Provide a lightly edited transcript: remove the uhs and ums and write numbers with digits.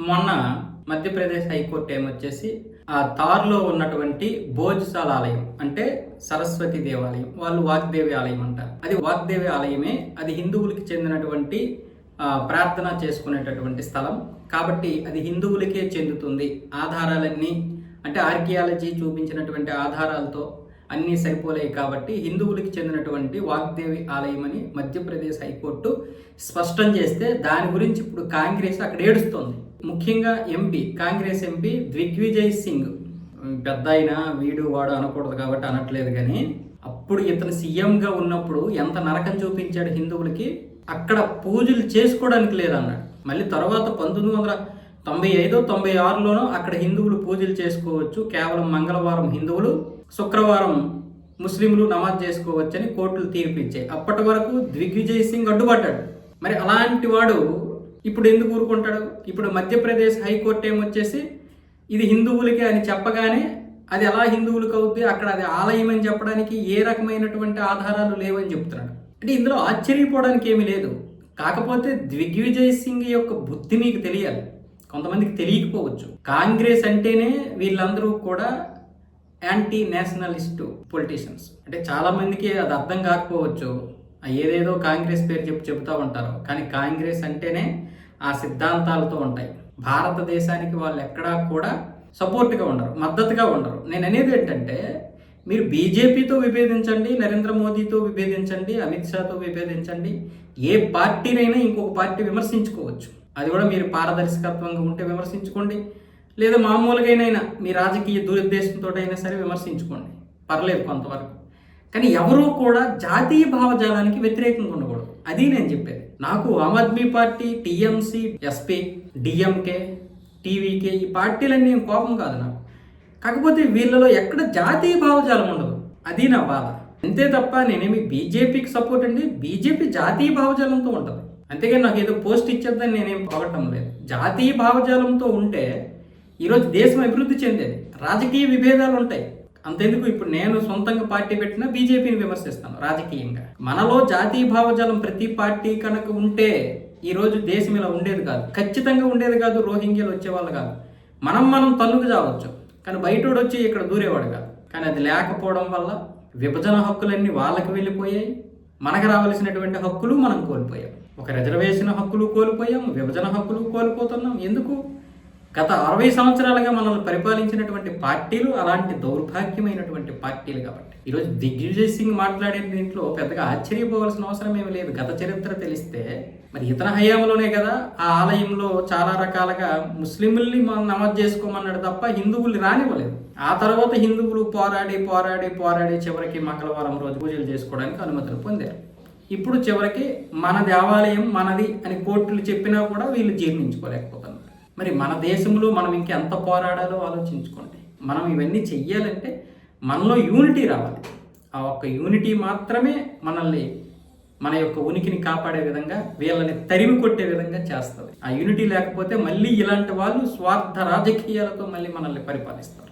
మొన్న మధ్యప్రదేశ్ హైకోర్టు ఏమొచ్చేసి ఆ తార్లో ఉన్నటువంటి భోజసాల ఆలయం అంటే సరస్వతి దేవాలయం, వాళ్ళు వాగ్దేవి ఆలయం అంటారు. అది వాగ్దేవి ఆలయమే. అది హిందువులకి చెందినటువంటి ప్రార్థన చేసుకునేటటువంటి స్థలం కాబట్టి అది హిందువులకే చెందుతుంది. ఆధారాలన్నీ అంటే ఆర్కియాలజీ చూపించినటువంటి ఆధారాలతో అన్నీ సరిపోలేయి కాబట్టి హిందువులకి చెందినటువంటి వాగ్దేవి ఆలయం అని మధ్యప్రదేశ్ హైకోర్టు స్పష్టం చేస్తే దాని గురించి ఇప్పుడు కాంగ్రెస్ అక్కడ ఏడుస్తోంది. ముఖ్యంగా కాంగ్రెస్ ఎంపీ దిగ్విజయ్ సింగ్, పెద్ద అయినా వీడు వాడు అనకూడదు కాబట్టి అనట్లేదు, కానీ అప్పుడు ఇతను సీఎంగా ఉన్నప్పుడు ఎంత నరకం చూపించాడు హిందువులకి. అక్కడ పూజలు చేసుకోవడానికి లేదన్నాడు. మళ్ళీ తర్వాత 1995-96లోనూ అక్కడ హిందువులు పూజలు చేసుకోవచ్చు, కేవలం మంగళవారం హిందువులు, శుక్రవారం ముస్లింలు నమాజ్ చేసుకోవచ్చని కోర్టులు తీర్పిచ్చాయి. అప్పటి వరకు దిగ్విజయ్ సింగ్ అడ్డుపడ్డాడు. మరి అలాంటి వాడు ఇప్పుడు ఎందుకు ఊరుకుంటాడు? ఇప్పుడు మధ్యప్రదేశ్ హైకోర్టు ఏమొచ్చేసి ఇది హిందువులకే అని చెప్పగానే అది ఎలా హిందువులకు అవుద్ది, అక్కడ అది ఆలయం అని చెప్పడానికి ఏ రకమైనటువంటి ఆధారాలు లేవని చెప్తున్నాడు. అంటే ఇందులో ఆశ్చర్యపోవడానికి ఏమీ లేదు. కాకపోతే దిగ్విజయ్ సింగ్ యొక్క బుద్ధి మీకు తెలియాలి, కొంతమందికి తెలియకపోవచ్చు. కాంగ్రెస్ అంటేనే వీళ్ళందరూ కూడా యాంటీ నేషనలిస్టు పొలిటీషియన్స్. అంటే చాలామందికి అది అర్థం కాకపోవచ్చు, ఏదేదో కాంగ్రెస్ పేరు చెబుతూ ఉంటారు, కానీ కాంగ్రెస్ అంటేనే ఆ సిద్ధాంతాలతో ఉంటాయి. భారతదేశానికి వాళ్ళు ఎక్కడా కూడా సపోర్ట్గా ఉండరు, మద్దతుగా ఉండరు. నేను అనేది ఏంటంటే, మీరు బీజేపీతో విభేదించండి, నరేంద్ర మోదీతో విభేదించండి, అమిత్ షాతో విభేదించండి, ఏ పార్టీనైనా ఇంకొక పార్టీ విమర్శించుకోవచ్చు. అది కూడా మీరు పారదర్శకత్వంగా ఉంటే విమర్శించుకోండి, లేదా మామూలుగానైనా మీ రాజకీయ దురుద్దేశంతో అయినా సరే విమర్శించుకోండి, పర్లేదు కొంతవరకు. కానీ ఎవరూ కూడా జాతీయ భావజాలానికి వ్యతిరేకంగా ఉండకూడదు. అది నేను చెప్పేది. నాకు Aam Aadmi Party, TMC, SP, DMK, TVK ఈ పార్టీలన్నీ కోపం కాదు నాకు. కాకపోతే వీళ్ళలో ఎక్కడ జాతీయ భావజాలం ఉండదు, అది నా బాధ. అంతే తప్ప నేనేమి బీజేపీకి సపోర్ట్ అండి, బీజేపీ జాతీయ భావజాలంతో ఉంటుంది. అంతేగాని నాకు ఏదో పోస్ట్ ఇచ్చేద్దని నేనేం పొగటం లేదు. జాతీయ భావజాలంతో ఉంటే ఈరోజు దేశం అభివృద్ధి చెందేది. రాజకీయ విభేదాలు ఉంటాయి, అంతెందుకు ఇప్పుడు నేను సొంతంగా పార్టీ పెట్టినా బీజేపీని విమర్శిస్తాను రాజకీయంగా. మనలో జాతీయ భావజాలం ప్రతి పార్టీ కనుక ఉంటే ఈరోజు దేశం ఇలా ఉండేది కాదు, ఖచ్చితంగా ఉండేది కాదు. రోహింగ్యాలు వచ్చేవాళ్ళు కాదు, మనం తన్నుకు చావచ్చు, కానీ బయటోడు వచ్చి ఇక్కడ దూరేవాడు కాదు. కానీ అది లేకపోవడం వల్ల విభజన హక్కులన్నీ వాళ్ళకి వెళ్ళిపోయాయి, మనకు రావాల్సినటువంటి హక్కులు మనం కోల్పోయాం. ఒక రిజర్వేషన్ హక్కులు కోల్పోయాం, విభజన హక్కులు కోల్పోతున్నాం. ఎందుకు? గత 60 సంవత్సరాలుగా మనల్ని పరిపాలించినటువంటి పార్టీలు అలాంటి దౌర్భాగ్యమైనటువంటి పార్టీలు కాబట్టి. ఈరోజు దిగ్విజయ్ సింగ్ మాట్లాడిన దీంట్లో పెద్దగా ఆశ్చర్యపోవాల్సిన అవసరం ఏమి లేదు. గత చరిత్ర తెలిస్తే మరి ఇతర హయాంలోనే కదా ఆ ఆలయంలో చాలా రకాలుగా ముస్లింల్ని నమాజ్ చేసుకోమన్నాడు తప్ప హిందువుల్ని రానివ్వలేదు. ఆ తర్వాత హిందువులు పోరాడి చివరికి మంగళవారం రోజు పూజలు చేసుకోవడానికి అనుమతులు పొందారు. ఇప్పుడు చివరికి మన దేవాలయం మనది అని కోర్టులు చెప్పినా కూడా వీళ్ళు జీర్ణించుకోలేకపోతున్నారు. మరి మన దేశంలో మనం ఇంకెంత పోరాడాలో ఆలోచించుకోండి. మనం ఇవన్నీ చెయ్యాలంటే మనలో యూనిటీ రావాలి. ఆ ఒక్క యూనిటీ మాత్రమే మనల్ని, మన యొక్క ఉనికిని కాపాడే విధంగా, వీళ్ళని తరిమి కొట్టే విధంగా చేస్తుంది. ఆ యూనిటీ లేకపోతే మళ్ళీ ఇలాంటి వాళ్ళు స్వార్థ రాజకీయాలతో మళ్ళీ మనల్ని పరిపాలిస్తారు.